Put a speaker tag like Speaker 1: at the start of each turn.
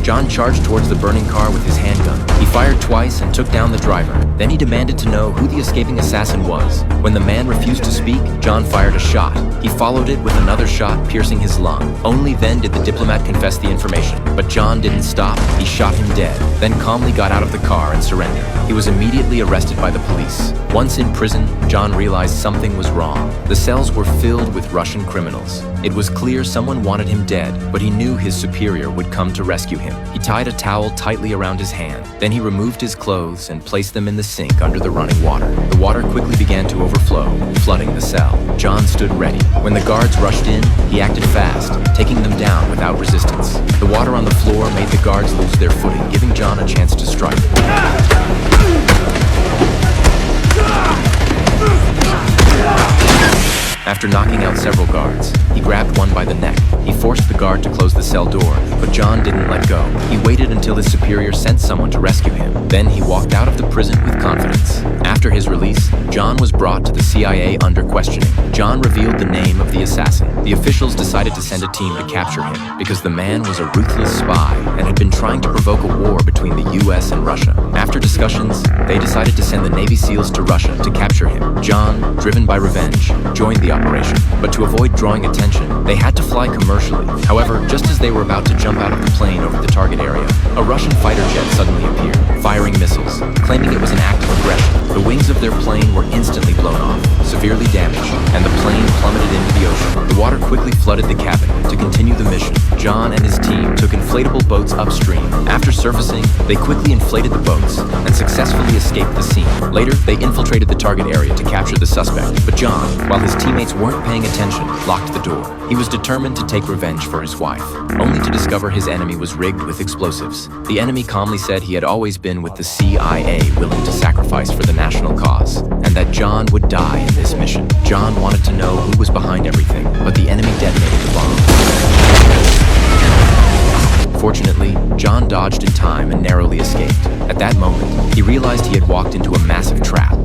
Speaker 1: John charged towards the burning car with his handgun. He fired twice and took down the driver. Then he demanded to know who the escaping assassin was. When the man refused to speak, John fired a shot. He followed it with another shot, piercing his lung. Only then did the diplomat confess the information. But John didn't stop. He shot him dead, then calmly got out of the car and surrendered. He was immediately arrested by the police. Once in prison, John realized something was wrong. The cells were filled with Russian criminals. It was clear someone wanted him dead, but he knew his superior would come to rescue him. He tied a towel tightly around his hand. Then he removed his clothes and placed them in the sink under the running water. The water quickly began to overflow, flooding the cell. John stood ready. When the guards rushed in, he acted fast, taking them down without resistance. The water on the floor made the guards lose their footing, giving John a chance to strike. After knocking out several guards, he grabbed one by the neck. He forced the guard to close the cell door, but John didn't let go. He waited until his superior sent someone to rescue him. Then he walked out of the prison with confidence. After his release, John was brought to the CIA under questioning. John revealed the name of the assassin. The officials decided to send a team to capture him because the man was a ruthless spy and had been trying to provoke a war between the US and Russia. After discussions, they decided to send the Navy SEALs to Russia to capture him. John, driven by revenge, joined the operation, but to avoid drawing attention, they had to fly commercially. However, just as they were about to jump out of the plane over the target area, a Russian fighter jet suddenly appeared, firing missiles, claiming it was an act of aggression. The wings of their plane were instantly blown off, severely damaged, and the plane plummeted into the ocean. The water quickly flooded the cabin. To continue the mission, John and his team took inflatable boats upstream. After surfacing, they quickly inflated the boats and successfully escaped the scene. Later, they infiltrated the target area to capture the suspect, but John, while his teammates weren't paying attention, locked the door. He was determined to take revenge for his wife, only to discover his enemy was rigged with explosives. The enemy calmly said he had always been with the CIA, willing to sacrifice for the national cause, and that John would die in this mission. John wanted to know who was behind everything, but the enemy detonated the bomb. Fortunately, John dodged in time and narrowly escaped. At that moment, he realized he had walked into a massive trap.